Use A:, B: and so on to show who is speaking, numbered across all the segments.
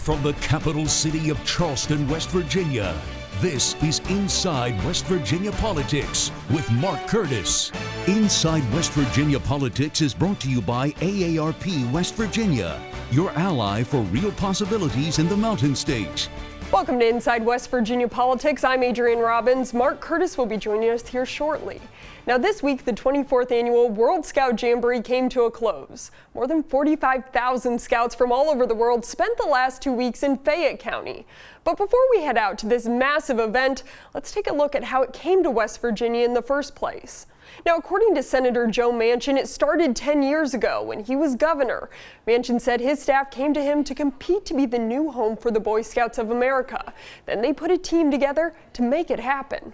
A: from the capital city of Charleston, West Virginia, this is Inside West Virginia Politics with Mark Curtis. Inside West Virginia Politics is brought to you by AARP West Virginia, your ally for real possibilities in the Mountain State.
B: Welcome to Inside West Virginia Politics. I'm Adrienne Robbins. Mark Curtis will be joining us here shortly. Now this week, the 24th annual World Scout Jamboree came to a close. More than 45,000 scouts from all over the world spent the last 2 weeks in Fayette County. But before we head out to this massive event, let's take a look at how it came to West Virginia in the first place. Now, according to Senator Joe Manchin, it started 10 years ago when he was governor. Manchin said his staff came to him to compete to be the new home for the Boy Scouts of America. Then they put a team together to make it happen.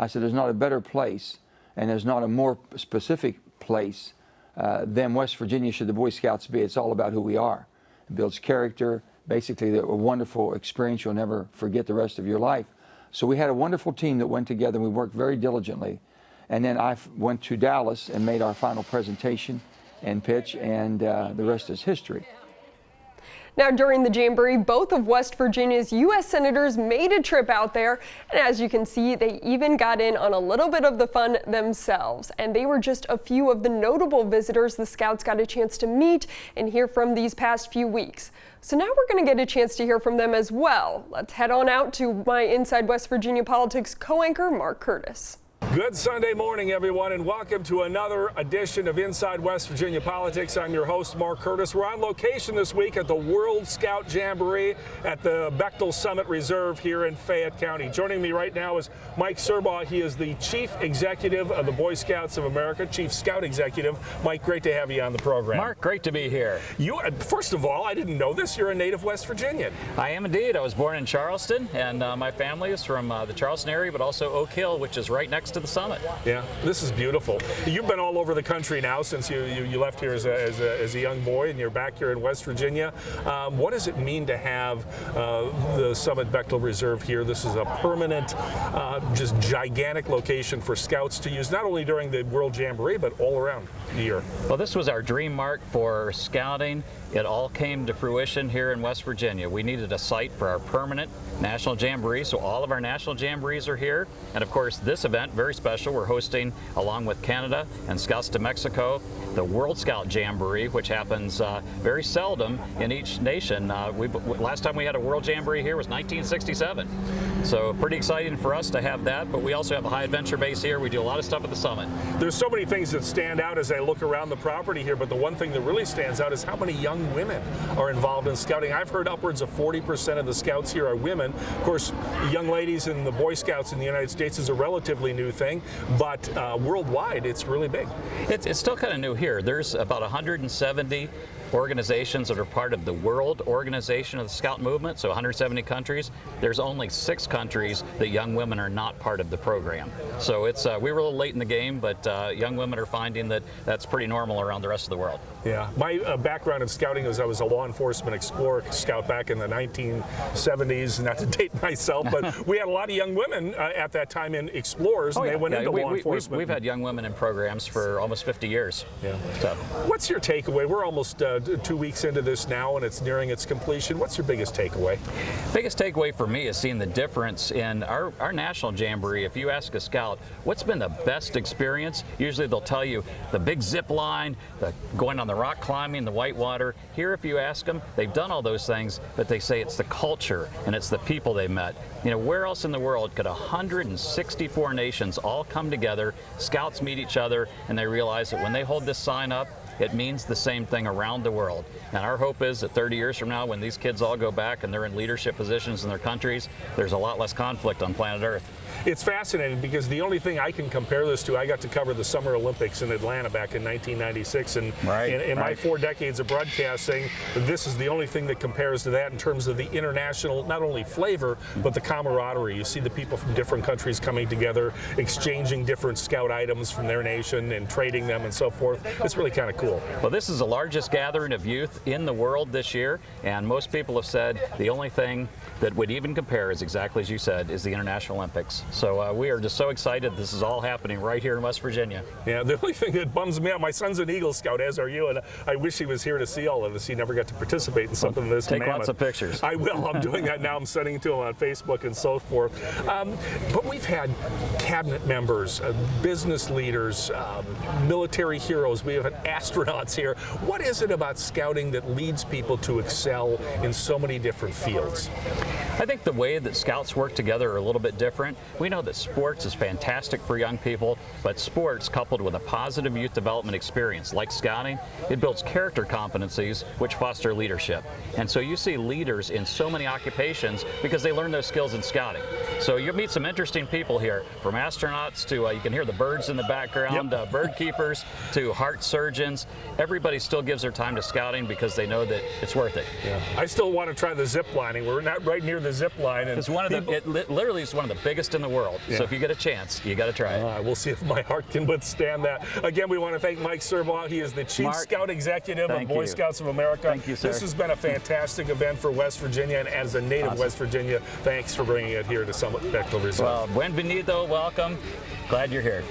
C: I said there's not a better place and there's not a more specific place than West Virginia should the Boy Scouts be. It's all about who we are. It builds character, basically a wonderful experience you'll never forget the rest of your life. So we had a wonderful team that went together and we worked very diligently. And then I went to Dallas and made our final presentation and pitch, and the rest is history.
B: Now, during the Jamboree, both of West Virginia's U.S. senators made a trip out there, and as you can see, they even got in on a little bit of the fun themselves. And they were just a few of the notable visitors the Scouts got a chance to meet and hear from these past few weeks. So now we're going to get a chance to hear from them as well. Let's head on out to my Inside West Virginia Politics co-anchor, Mark Curtis.
D: Good Sunday morning, everyone, and welcome to another edition of Inside West Virginia Politics. I'm your host, Mark Curtis. We're on location this week at the World Scout Jamboree at the Bechtel Summit Reserve here in Fayette County. Joining me right now is Mike Serbaugh. He is the Chief Executive of the Boy Scouts of America, Chief Scout Executive. Mike, great to have you on the program.
E: Mark, great to be here.
D: First of all, I didn't know this. You're a native West Virginian.
E: I am indeed. I was born in Charleston, and my family is from the Charleston area, but also Oak Hill, which is right next to the summit.
D: Yeah, this is beautiful. You've been all over the country now since you left here as a young boy, and you're back here in West Virginia. What does it mean to have the Summit Bechtel Reserve here? This is a permanent, just gigantic location for Scouts to use, not only during the World Jamboree, but all around the year.
E: Well, this was our dream, Mark, for scouting. It all came to fruition here in West Virginia. We needed a site for our permanent National Jamboree, so all of our National Jamborees are here. And of course, this event, very special, we're hosting, along with Canada and Scouts to Mexico, the World Scout Jamboree, which happens very seldom in each nation. Last time we had a World Jamboree here was 1967. So pretty exciting for us to have that, but we also have a high adventure base here. We do a lot of stuff at the summit.
D: There's so many things that stand out as I look around the property here, but the one thing that really stands out is how many young women are involved in scouting. I've heard upwards of 40% of the Scouts here are women. Of course, young ladies in the Boy Scouts in the United States is a relatively new thing, but worldwide it's really big.
E: It's still kind of new here. There's about 170 organizations that are part of the World Organization of the Scout Movement, so 170 countries. There's only 6 countries that young women are not part of the program. So it's we were a little late in the game, but young women are finding that that's pretty normal around the rest of the world.
D: Yeah, my background in scouting is I was a law enforcement explorer scout back in the 1970s, not to date myself, but we had a lot of young women at that time in explorers, and they went into law enforcement.
E: We've had young women in programs for almost 50 years.
D: Yeah.
E: So.
D: What's your takeaway? We're almost 2 weeks into this now, and it's nearing its completion. What's your biggest takeaway?
E: Biggest takeaway for me is seeing the difference in our National Jamboree. If you ask a scout, what's been the best experience? Usually they'll tell you the big zip line, the going on the rock climbing, the whitewater. Here, if you ask them, they've done all those things, but they say it's the culture and it's the people they met. You know, where else in the world could 164 nations all come together, Scouts meet each other, and they realize that when they hold this sign up, it means the same thing around the world. And our hope is that 30 years from now, when these kids all go back and they're in leadership positions in their countries, there's a lot less conflict on planet Earth.
D: It's fascinating because the only thing I can compare this to, I got to cover the Summer Olympics in Atlanta back in 1996, and in my 4 decades of broadcasting, this is the only thing that compares to that in terms of the international, not only flavor, but the camaraderie. You see the people from different countries coming together, exchanging different scout items from their nation and trading them and so forth. It's really kind of cool. cool.
E: Well, this is the largest gathering of youth in the world this year, and most people have said the only thing that would even compare is exactly as you said, is the International Olympics. So we are just so excited this is all happening right here in West Virginia.
D: Yeah, the only thing that bums me out, my son's an Eagle Scout, as are you, and I wish he was here to see all of this. He never got to participate in something this
E: Take
D: mammoth.
E: lots of pictures.
D: I will. I'm doing that now. I'm sending it to him on Facebook and so forth. But we've had cabinet members, business leaders, military heroes. We have had astronauts here. What is it about scouting that leads people to excel in so many different fields?
E: I think the way that scouts work together are a little bit different. We know that sports is fantastic for young people, but sports coupled with a positive youth development experience like scouting, it builds character competencies which foster leadership. And so you see leaders in so many occupations because they learn those skills in scouting. So you'll meet some interesting people here, from astronauts to, you can hear the birds in the background,
D: Yep.
E: bird keepers to heart surgeons. Everybody still gives their time to scouting because they know that it's worth it.
D: Yeah. I still want to try the zip lining. We're not right near the zip line. And
E: It's one of it literally is one of the biggest in the world.
D: Yeah.
E: So if you get a chance, you got to try it.
D: We'll see if my heart can withstand that. Again, we want to thank Mike Servois. He is the Chief
E: Mark,
D: Scout Executive of
E: thank
D: Boy
E: you.
D: Scouts of America.
E: Thank you, sir.
D: This has been a fantastic event for West Virginia, and as a native
E: Awesome.
D: West Virginia, thanks for bringing it here to Summit Bechtel Reserve.
E: Well, bienvenido, welcome. Glad you're here.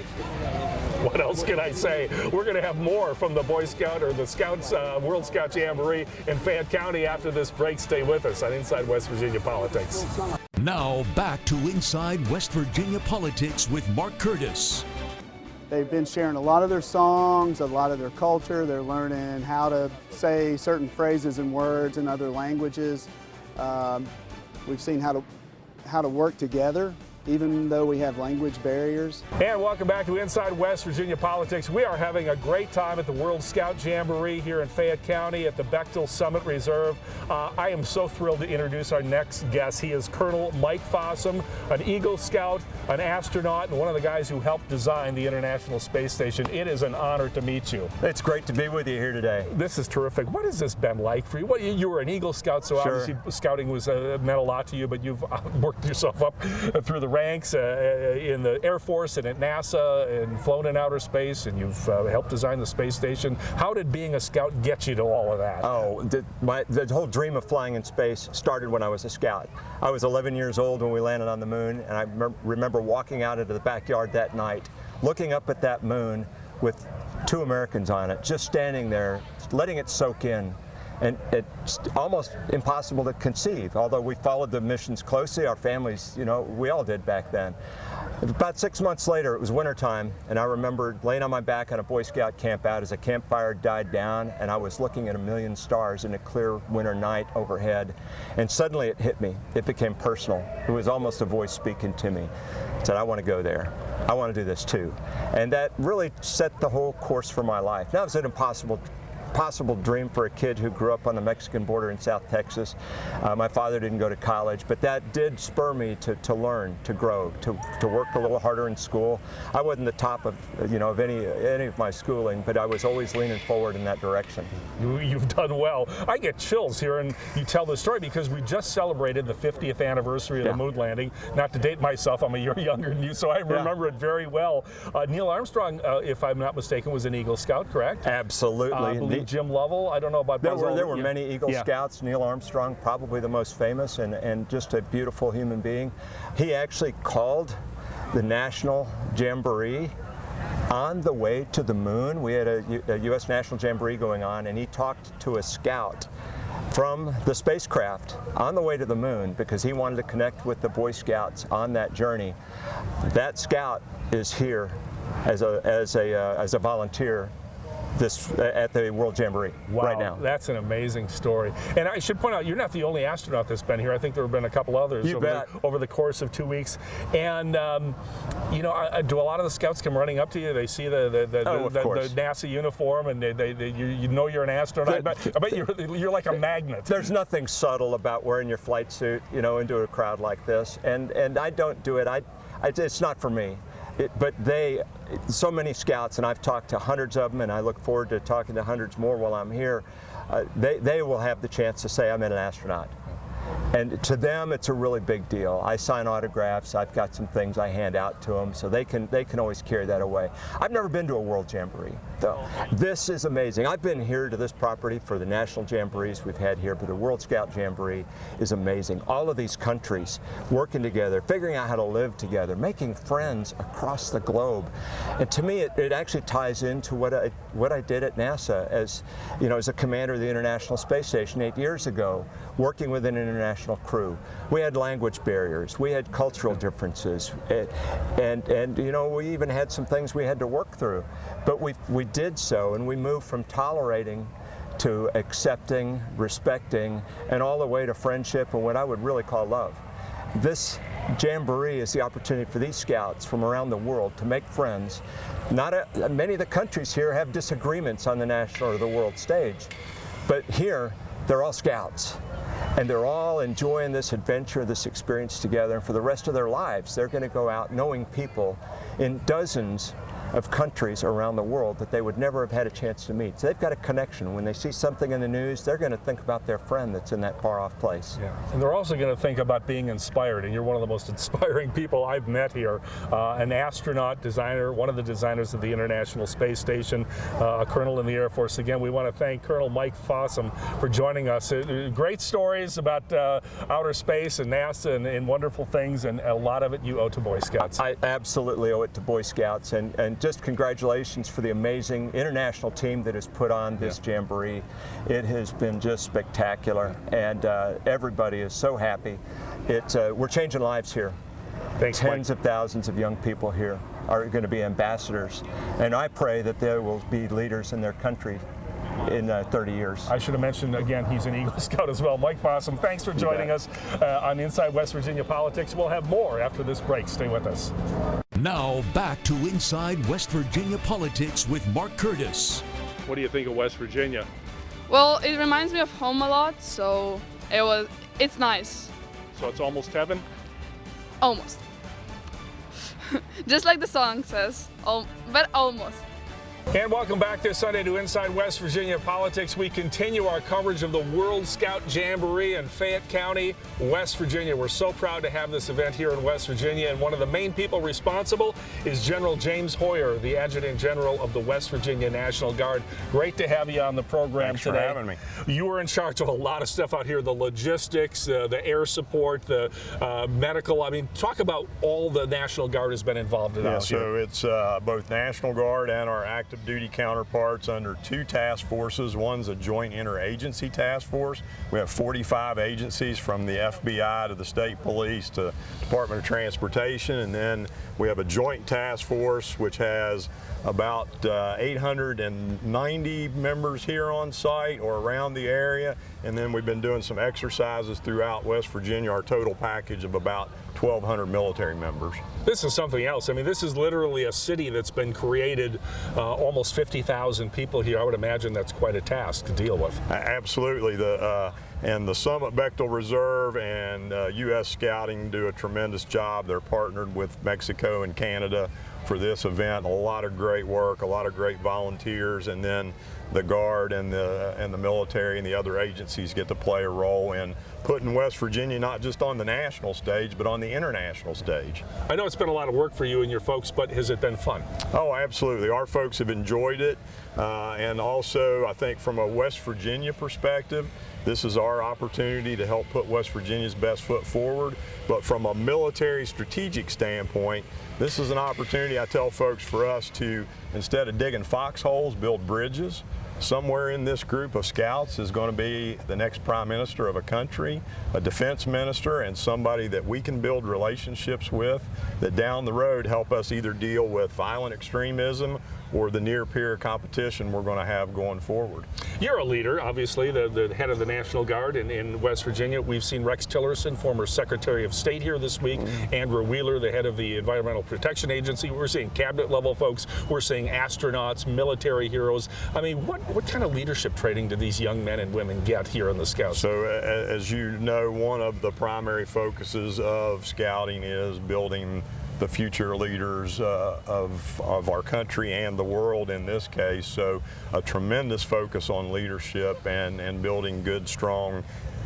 D: What else can I say? We're going to have more from the Boy Scout or the Scouts World Scout Jamboree in Fayette County after this break. Stay with us on Inside West Virginia Politics.
A: Now back to Inside West Virginia Politics with Mark Curtis.
F: They've been sharing a lot of their songs, a lot of their culture. They're learning how to say certain phrases and words in other languages. We've seen how to work together, even though we have language barriers.
D: And welcome back to Inside West Virginia Politics. We are having a great time at the World Scout Jamboree here in Fayette County at the Bechtel Summit Reserve. I am so thrilled to introduce our next guest. He is Colonel Mike Fossum, an Eagle Scout, an astronaut, and one of the guys who helped design the International Space Station. It is an honor to meet you.
G: It's great to be with you here today.
D: This is terrific. What has this been like for you? You were an Eagle Scout, so
G: Sure.
D: obviously scouting was meant a lot to you, but you've worked yourself up through the ranks in the Air Force and at NASA and flown in outer space, and you've helped design the space station. How did being a scout get you to all of that?
G: Oh, the whole dream of flying in space started when I was a scout. I was 11 years old when we landed on the moon, and I remember walking out into the backyard that night, looking up at that moon with 2 Americans on it, just standing there, letting it soak in. And it's almost impossible to conceive, although we followed the missions closely, our families, you know, we all did back then. About 6 months later, it was wintertime, and I remember laying on my back on a Boy Scout camp out as a campfire died down, and I was looking at a million stars in a clear winter night overhead, and suddenly it hit me. It became personal. It was almost a voice speaking to me. It said, I want to go there. I want to do this too. And that really set the whole course for my life. Now, it was an impossible dream for a kid who grew up on the Mexican border in South Texas. My father didn't go to college, but that did spur me to learn, to grow, to work a little harder in school. I wasn't the top of of any of my schooling, but I was always leaning forward in that direction.
D: You've done well. I get chills hearing you tell the story because we just celebrated the 50th anniversary of the moon landing. Not to date myself, I'm a year younger than you, so I remember it very well. Neil Armstrong, if I'm not mistaken, was an Eagle Scout, correct?
G: Absolutely.
D: Jim Lovell, I don't know about
G: There
D: Buzz
G: were
D: Aldrin.
G: many Eagle Scouts. Neil Armstrong, probably the most famous and just a beautiful human being. He actually called the National Jamboree on the way to the moon. We had a U.S. National Jamboree going on, and he talked to a scout from the spacecraft on the way to the moon because he wanted to connect with the Boy Scouts on that journey. That scout is here as a volunteer at the World Jamboree right now.
D: That's an amazing story. And I should point out, you're not the only astronaut that's been here. I think there have been a couple others over the course of 2 weeks. And do a lot of the scouts come running up to you? They see the NASA uniform, and you know you're an astronaut. I bet you're like a magnet.
G: There's nothing subtle about wearing your flight suit, into a crowd like this. And I don't do it. It's not for me. But so many scouts, and I've talked to hundreds of them, and I look forward to talking to hundreds more while I'm here, they will have the chance to say, I'm an astronaut. And to them, it's a really big deal. I sign autographs. I've got some things I hand out to them, so they can always carry that away. I've never been to a World Jamboree, though. This is amazing. I've been here to this property for the national jamborees we've had here, but the World Scout Jamboree is amazing. All of these countries working together, figuring out how to live together, making friends across the globe. And to me, it actually ties into what I did at NASA as a commander of the International Space Station 8 years ago, working with an international crew. We had language barriers, we had cultural differences, and we even had some things we had to work through. But we did so, and we moved from tolerating to accepting, respecting, and all the way to friendship and what I would really call love. This Jamboree is the opportunity for these scouts from around the world to make friends. Many of the countries here have disagreements on the national or the world stage, but here they're all scouts. And they're all enjoying this adventure, this experience together, and for the rest of their lives, they're going to go out knowing people in dozens of countries around the world that they would never have had a chance to meet. So they've got a connection. When they see something in the news, they're going to think about their friend that's in that far-off place.
D: Yeah, and they're also going to think about being inspired, and you're one of the most inspiring people I've met here. An astronaut designer, one of the designers of the International Space Station, a colonel in the Air Force. Again, we want to thank Colonel Mike Fossum for joining us. Great stories about outer space and NASA and wonderful things, and a lot of it you owe to Boy Scouts.
G: I absolutely owe it to Boy Scouts, and just congratulations for the amazing international team that has put on this Jamboree. It has been just spectacular, and everybody is so happy. We're changing lives here.
D: Thanks,
G: Tens of thousands of young people here are going to be ambassadors, and I pray that they will be leaders in their country in 30 years.
D: I should have mentioned, again, he's an Eagle Scout as well. Mike Fossum, thanks for joining us on Inside West Virginia Politics. We'll have more after this break. Stay with us.
A: Now back to Inside West Virginia Politics with Mark Curtis.
D: What do you think of West Virginia?
H: Well, it reminds me of home a lot, so it's nice.
D: So it's almost heaven?
H: Almost. Just like the song says, but almost.
D: And welcome back this Sunday to Inside West Virginia Politics. We continue our coverage of the World Scout Jamboree in Fayette County, West Virginia. We're so proud to have this event here in West Virginia, and one of the main people responsible is General James Hoyer, the Adjutant General of the West Virginia National Guard. Great to have you on the program
I: Thanks
D: today.
I: for having me.
D: You were in charge of a lot of stuff out here, the logistics, the air support, the medical. I mean, talk about all the National Guard has been involved in out here.
I: So it's both National Guard and our active duty counterparts under two task forces. One's a joint interagency task force. We have 45 agencies from the FBI to the state police to Department of Transportation, and then we have a joint task force which has about 890 members here on site or around the area, and then we've been doing some exercises throughout West Virginia, our total package of about 1,200 military members.
D: This is something else. I mean, this is literally a city that's been created, almost 50,000 people here. I would imagine that's quite a task to deal with.
I: Absolutely. And the Summit Bechtel Reserve and U.S. Scouting do a tremendous job. They're partnered with Mexico and Canada for this event. A lot of great work, a lot of great volunteers, and then the Guard and the military and the other agencies get to play a role in putting West Virginia not just on the national stage, but on the international stage.
D: I know it's been a lot of work for you and your folks, but has it been fun?
I: Oh, absolutely. Our folks have enjoyed it, and also I think from a West Virginia perspective, this is our opportunity to help put West Virginia's best foot forward. But from a military strategic standpoint, this is an opportunity, I tell folks, for us to, instead of digging foxholes, build bridges. Somewhere in this group of scouts is going to be the next prime minister of a country, a defense minister, and somebody that we can build relationships with that down the road help us either deal with violent extremism or the near-peer competition we're going to have going forward.
D: You're a leader, obviously, the head of the National Guard in West Virginia. We've seen Rex Tillerson, former Secretary of State, here this week. Andrew Wheeler, the head of the Environmental Protection Agency. We're seeing cabinet-level folks. We're seeing astronauts, military heroes. I mean, what kind of leadership training do these young men and women get here in the Scouts?
I: So, as you know, one of the primary focuses of Scouting is building the future leaders of our country and the world in this case. So a tremendous focus on leadership and building good, strong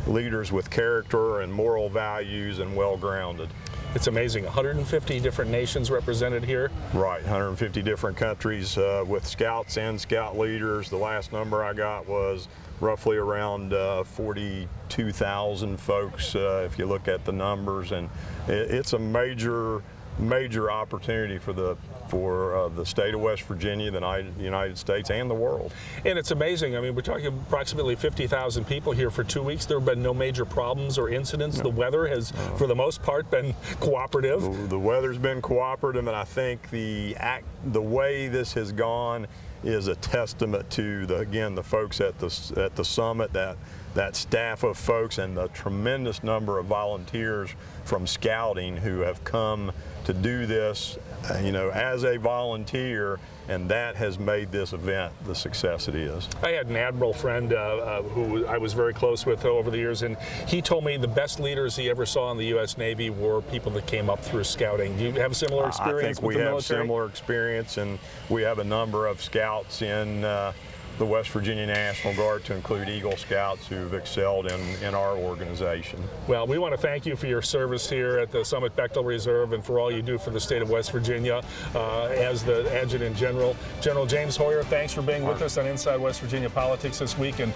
I: leaders with character and moral values and well-grounded.
D: It's amazing, 150 different nations represented here.
I: Right, 150 different countries with scouts and scout leaders. The last number I got was roughly around 42,000 folks if you look at the numbers, and it's a major opportunity for the state of West Virginia, the United States, and the world.
D: And it's amazing. I mean, we're talking approximately 50,000 people here for 2 weeks. There have been no major problems or incidents. No. The weather has, for the most part, been cooperative.
I: The weather's been cooperative, and I think the way this has gone is a testament to the folks at the summit, that staff of folks, and the tremendous number of volunteers from scouting who have come to do this, as a volunteer, and that has made this event the success it is.
D: I had an admiral friend who I was very close with over the years, and he told me the best leaders he ever saw in the U.S. Navy were people that came up through scouting. Do you have a similar experience with the military? I think we have similar experience,
I: and we have a number of scouts in the West Virginia National Guard, to include Eagle Scouts, who've excelled in our organization.
D: Well, we want to thank you for your service here at the Summit Bechtel Reserve and for all you do for the state of West Virginia as the Adjutant General. General James Hoyer, thanks for being with us on Inside West Virginia Politics this week, and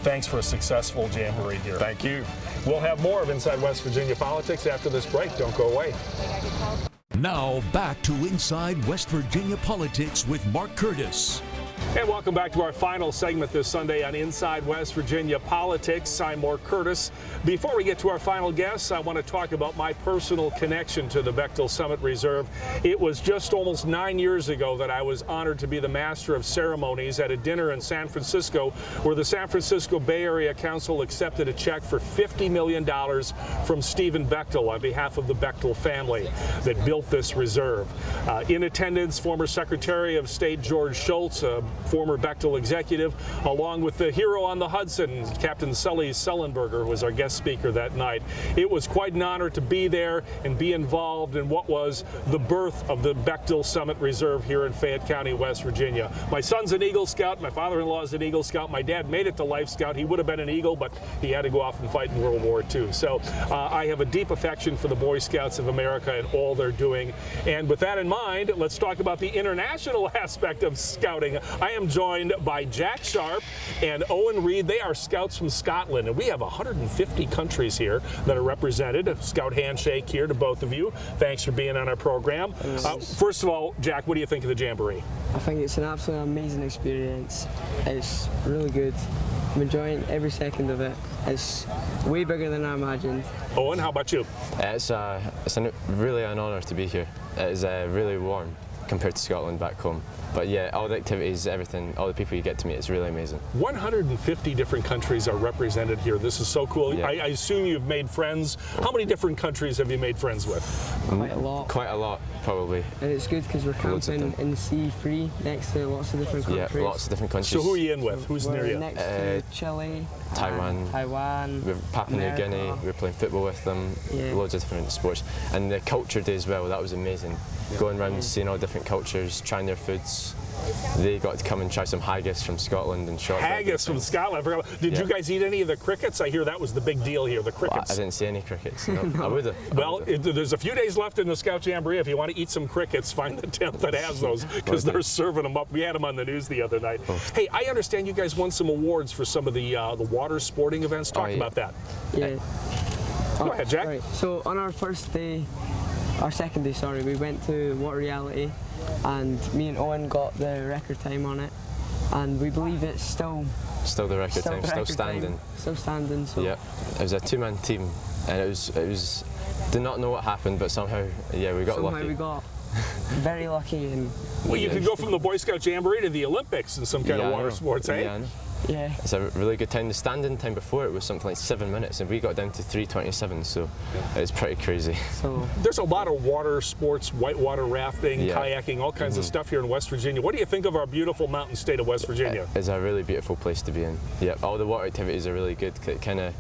D: thanks for a successful Jamboree here.
I: Thank you.
D: We'll have more of Inside West Virginia Politics after this break. Don't go away.
A: Now back to Inside West Virginia Politics with Mark Curtis.
D: And welcome back to our final segment this Sunday on Inside West Virginia Politics. I'm Mark Curtis. Before we get to our final guests, I want to talk about my personal connection to the Bechtel Summit Reserve. It was just almost 9 years ago that I was honored to be the Master of Ceremonies at a dinner in San Francisco, where the San Francisco Bay Area Council accepted a check for $50 million from Stephen Bechtel on behalf of the Bechtel family that built this reserve. In attendance, former Secretary of State George Shultz, former Bechtel executive, along with the hero on the Hudson, Captain Sully Sullenberger, who was our guest speaker that night. It was quite an honor to be there and be involved in what was the birth of the Bechtel Summit Reserve here in Fayette County, West Virginia. My son's an Eagle Scout. My father-in-law is an Eagle Scout. My dad made it to Life Scout. He would have been an Eagle, but he had to go off and fight in World War II. So I have a deep affection for the Boy Scouts of America and all they're doing. And with that in mind, let's talk about the international aspect of scouting. I am joined by Jack Sharp and Owen Reed. They are scouts from Scotland, and we have 150 countries here that are represented. A scout handshake here to both of you. Thanks for being on our program. First of all, Jack, what do you think of the Jamboree?
J: I think it's an absolutely amazing experience. It's really good. I'm enjoying every second of it. It's way bigger than I imagined.
D: Owen, how about you?
K: It's really an honour to be here. It is really warm compared to Scotland back home. But yeah, all the activities, everything, all the people you get to meet, it's really amazing. 150
D: different countries are represented here. This is so cool.
K: Yeah.
D: I assume you've made friends. How many different countries have you made friends with?
J: Quite a lot.
K: Quite a lot, probably.
J: And it's good because we're camping in sea-free next to lots of different countries.
K: Yeah, lots of different countries.
D: So who are you in with? Who's near you?
J: Next to Chile,
K: Taiwan. We're Papua New Guinea. We're playing football with them. Yeah. Loads of different sports. And the culture day as well, that was amazing. Yeah. Going around seeing all different cultures, trying their foods. They got to come and try some haggis from Scotland and short.
D: Haggis from Scotland. I forgot. Did you guys eat any of the crickets? I hear that was the big deal here, the crickets.
K: Well, I didn't see any crickets. No. I would have.
D: Well, there's a few days left in the Scout Jamboree. If you want to eat some crickets, find the tent that has those, because they're serving them up. We had them on the news the other night. Oh. Hey, I understand you guys won some awards for some of the water sporting events. Talk about that.
J: Yeah.
D: Go ahead, Jack.
J: Right. So on our second day, sorry, we went to Water Reality, and me and Owen got the record time on it, and we believe it's still
K: the record time, still standing.
J: Still standing. So.
K: Yeah, it was a two-man team, and it was. Did not know what happened, but somehow, yeah, we got lucky.
J: Somehow we got very lucky, and.
D: Well, you could go from the Boy Scout Jamboree to the Olympics in some kind of water sports, eh?
K: Yeah, I know.
J: Yeah.
K: It's a really good time. The standing time before it was something like 7 minutes, and we got down to 3:27, so it's pretty crazy.
J: So
D: there's a lot of water sports, whitewater rafting, kayaking, all kinds of stuff here in West Virginia. What do you think of our beautiful mountain state of West Virginia?
K: It's a really beautiful place to be in. Yeah, all the water activities are really good. It kind of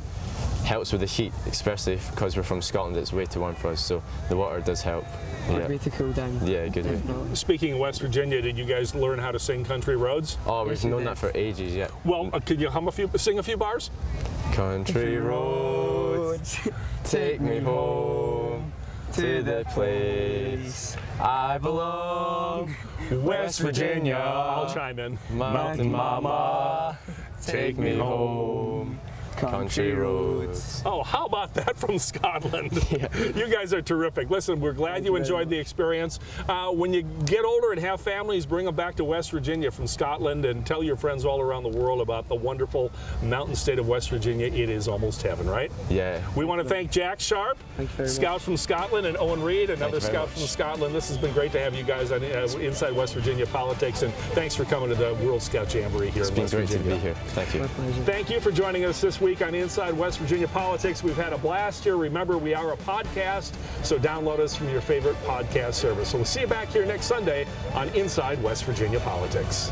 K: helps with the heat, especially because we're from Scotland. It's way too warm for us, so the water does help.
J: Good way to cool down.
K: Yeah, good way.
D: Speaking of West Virginia, did you guys learn how to sing Country Roads?
K: Oh, we've known that for ages, yeah.
D: Well, could you sing a few bars?
K: Country roads, take me home to the place I belong.
D: West Virginia. I'll chime in.
K: Mountain Mama, take me home. Country roads.
D: Oh, how about that from Scotland? You guys are terrific. Listen, we're glad you enjoyed the experience. When you get older and have families, bring them back to West Virginia from Scotland and tell your friends all around the world about the wonderful mountain state of West Virginia. It is almost heaven, right?
K: Yeah.
D: We want to thank Jack Sharp, Scout from Scotland, and Owen Reed, another Scout from Scotland. This has been great to have you guys on Inside West Virginia Politics, and thanks for coming to the World Scout Jamboree here in West Virginia.
K: It's been great to be here. Thank you.
J: My pleasure.
D: Thank you for joining us this week on Inside West Virginia Politics. We've had a blast here. Remember, we are a podcast, so download us from your favorite podcast service. So we'll see you back here next Sunday on Inside West Virginia Politics.